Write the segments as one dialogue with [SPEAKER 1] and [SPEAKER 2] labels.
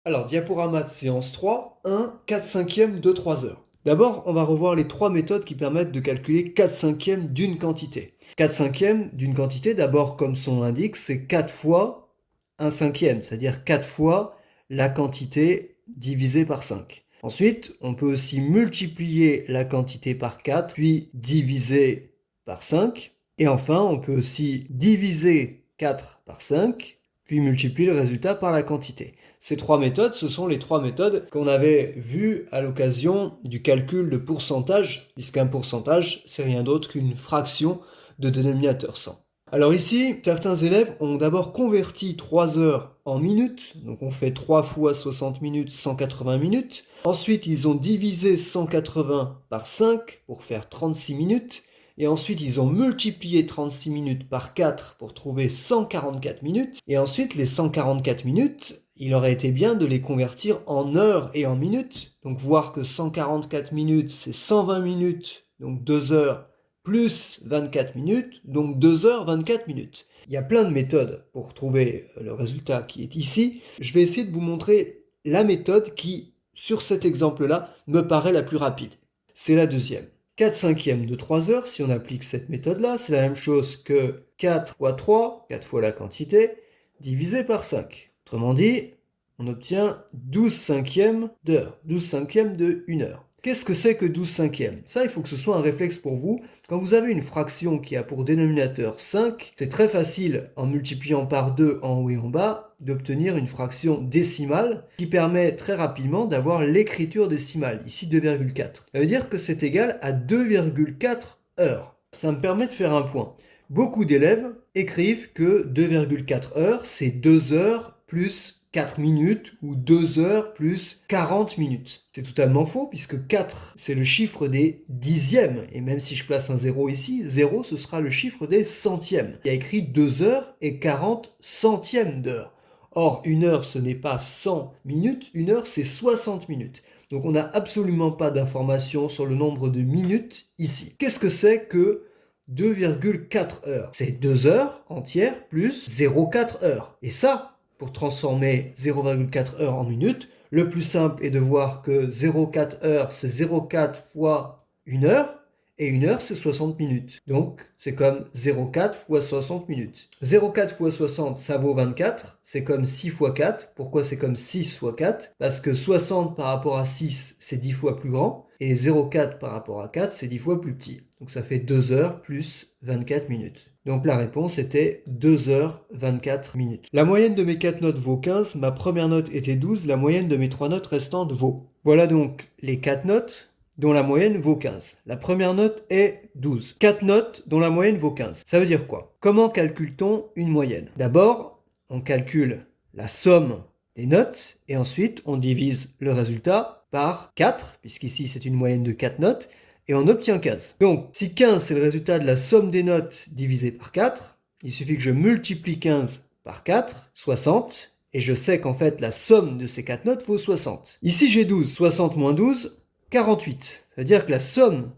[SPEAKER 1] Alors, diaporama de séance 3, 1, 4 cinquièmes de 3 heures. D'abord, on va revoir les trois méthodes qui permettent de calculer 4 cinquièmes d'une quantité. 4 cinquièmes d'une quantité, d'abord, comme son nom l'indique, c'est 4 fois 1 cinquième, c'est-à-dire 4 fois la quantité divisée par 5. Ensuite, on peut aussi multiplier la quantité par 4, puis diviser par 5. Et enfin, on peut aussi diviser 4 par 5, puis multiplier le résultat par la quantité. Ces trois méthodes, ce sont les trois méthodes qu'on avait vues à l'occasion du calcul de pourcentage, puisqu'un pourcentage, c'est rien d'autre qu'une fraction de dénominateur 100. Alors ici, certains élèves ont d'abord converti 3 heures en minutes, donc on fait 3 fois 60 minutes, 180 minutes. Ensuite, ils ont divisé 180 par 5 pour faire 36 minutes. Et ensuite, ils ont multiplié 36 minutes par 4 pour trouver 144 minutes. Et ensuite, les 144 minutes, il aurait été bien de les convertir en heures et en minutes. Donc voir que 144 minutes, c'est 120 minutes, donc 2 heures, plus 24 minutes, donc 2 heures 24 minutes. Il y a plein de méthodes pour trouver le résultat qui est ici. Je vais essayer de vous montrer la méthode qui, sur cet exemple-là, me paraît la plus rapide. C'est la deuxième. 4 cinquièmes de 3 heures, si on applique cette méthode-là, c'est la même chose que 4 fois 3, 4 fois la quantité, divisé par 5. Autrement dit, on obtient 12 cinquièmes d'heure, 12 cinquièmes de 1 heure. Qu'est-ce que c'est que 12 cinquièmes? Ça, il faut que ce soit un réflexe pour vous. Quand vous avez une fraction qui a pour dénominateur 5, c'est très facile, en multipliant par 2 en haut et en bas, d'obtenir une fraction décimale qui permet très rapidement d'avoir l'écriture décimale, ici 2,4. Ça veut dire que c'est égal à 2,4 heures. Ça me permet de faire un point. Beaucoup d'élèves écrivent que 2,4 heures, c'est 2 heures plus 4 minutes ou 2 heures plus 40 minutes. C'est totalement faux puisque 4 c'est le chiffre des dixièmes et même si je place un 0 ici, 0 ce sera le chiffre des centièmes. Il y a écrit 2 heures et 40 centièmes d'heure. Or, 1 heure ce n'est pas 100 minutes, 1 heure c'est 60 minutes. Donc on n'a absolument pas d'informations sur le nombre de minutes ici. Qu'est-ce que c'est que 2,4 heures? C'est 2 heures entières plus 0,4 heures. Et ça, pour transformer 0,4 heures en minutes, le plus simple est de voir que 0,4 heures, c'est 0,4 fois 1 heure, et 1 heure, c'est 60 minutes. Donc, c'est comme 0,4 fois 60 minutes. 0,4 fois 60, ça vaut 24. C'est comme 6 fois 4. Pourquoi c'est comme 6 fois 4? Parce que 60 par rapport à 6, c'est 10 fois plus grand. Et 0,4 par rapport à 4, c'est 10 fois plus petit. Donc ça fait 2 heures plus 24 minutes. Donc la réponse était 2 heures 24 minutes. La moyenne de mes 4 notes vaut 15, ma première note était 12, la moyenne de mes 3 notes restantes vaut. Voilà donc les 4 notes dont la moyenne vaut 15. La première note est 12. 4 notes dont la moyenne vaut 15. Ça veut dire quoi? Comment calcule-t-on une moyenne? D'abord, on calcule la somme des notes et ensuite on divise le résultat par 4, puisqu'ici c'est une moyenne de 4 notes, et on obtient 15. Donc, si 15 c'est le résultat de la somme des notes divisée par 4, il suffit que je multiplie 15 par 4, 60, et je sais qu'en fait la somme de ces 4 notes vaut 60. Ici j'ai 12, 60 moins 12, 48. Ça veut dire que la somme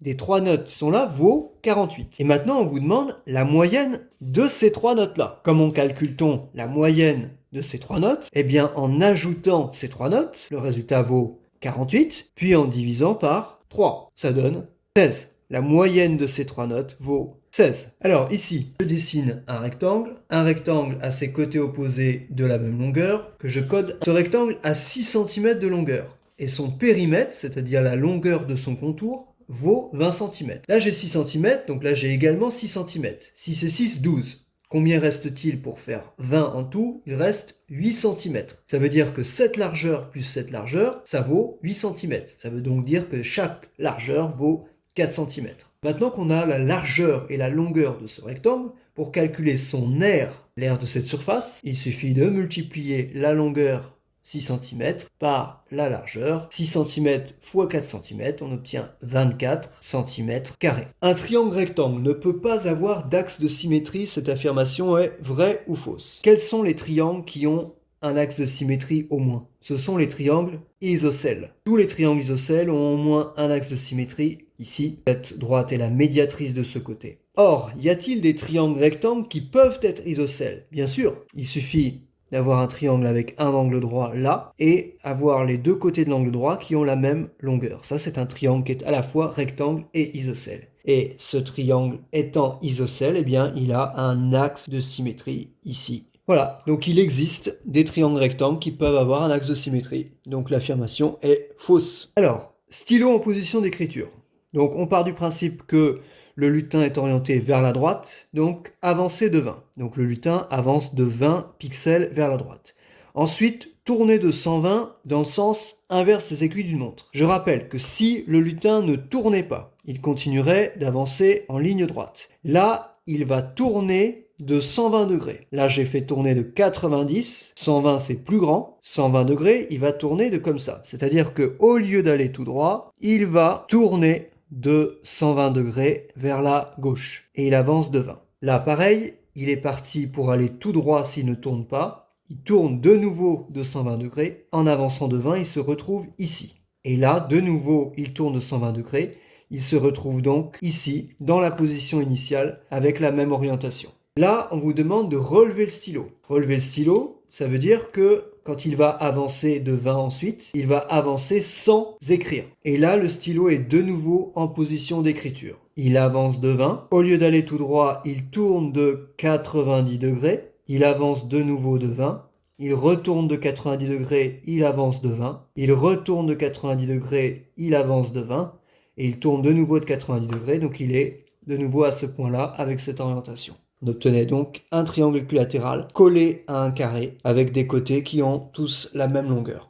[SPEAKER 1] des 3 notes qui sont là vaut 48. Et maintenant on vous demande la moyenne de ces 3 notes-là. Comment calcule-t-on la moyenne de ces 3 notes? Eh bien en ajoutant ces 3 notes, le résultat vaut 48, puis en divisant par 3. Ça donne 16. La moyenne de ces 3 notes vaut 16. Alors ici, je dessine un rectangle à ses côtés opposés de la même longueur, que je code. Ce rectangle a 6 cm de longueur, et son périmètre, c'est-à-dire la longueur de son contour, vaut 20 cm. Là j'ai 6 cm, donc là j'ai également 6 cm. 6 et 6, 12. Combien reste-t-il pour faire 20 en tout? Il reste 8 cm. Ça veut dire que cette largeur plus cette largeur, ça vaut 8 cm. Ça veut donc dire que chaque largeur vaut 4 cm. Maintenant qu'on a la largeur et la longueur de ce rectangle, pour calculer son aire, l'aire de cette surface, il suffit de multiplier la longueur 6 cm par la largeur. 6 cm fois 4 cm, on obtient 24 cm². Un triangle rectangle ne peut pas avoir d'axe de symétrie. Cette affirmation est vraie ou fausse? Quels sont les triangles qui ont un axe de symétrie au moins? Ce sont les triangles isocèles. Tous les triangles isocèles ont au moins un axe de symétrie. Ici, cette droite est la médiatrice de ce côté. Or, y a-t-il des triangles rectangles qui peuvent être isocèles? Bien sûr, il suffit d'avoir un triangle avec un angle droit là et avoir les deux côtés de l'angle droit qui ont la même longueur. Ça, c'est un triangle qui est à la fois rectangle et isocèle. Et ce triangle étant isocèle, eh bien, il a un axe de symétrie ici. Voilà, donc il existe des triangles rectangles qui peuvent avoir un axe de symétrie. Donc l'affirmation est fausse. Alors, stylo en position d'écriture. Donc on part du principe que le lutin est orienté vers la droite, donc avancé de 20. Donc le lutin avance de 20 pixels vers la droite. Ensuite, tourner de 120 dans le sens inverse des aiguilles d'une montre. Je rappelle que si le lutin ne tournait pas, il continuerait d'avancer en ligne droite. Là, il va tourner de 120 degrés. Là, j'ai fait tourner de 90. 120, c'est plus grand. 120 degrés, il va tourner de comme ça. C'est-à-dire qu'au lieu d'aller tout droit, il va tourner de 120 degrés vers la gauche. Et il avance de 20. Là, pareil, il est parti pour aller tout droit s'il ne tourne pas. Il tourne de nouveau de 120 degrés. En avançant de 20, il se retrouve ici. Et là, de nouveau, il tourne de 120 degrés. Il se retrouve donc ici, dans la position initiale, avec la même orientation. Là, on vous demande de relever le stylo. Relever le stylo, ça veut dire que quand il va avancer de 20 ensuite, il va avancer sans écrire. Et là, le stylo est de nouveau en position d'écriture. Il avance de 20. Au lieu d'aller tout droit, il tourne de 90 degrés. Il avance de nouveau de 20. Il retourne de 90 degrés, il avance de 20. Il retourne de 90 degrés, il avance de 20. Et il tourne de nouveau de 90 degrés, donc il est de nouveau à ce point-là avec cette orientation. On obtenait donc un triangle équilatéral collé à un carré avec des côtés qui ont tous la même longueur.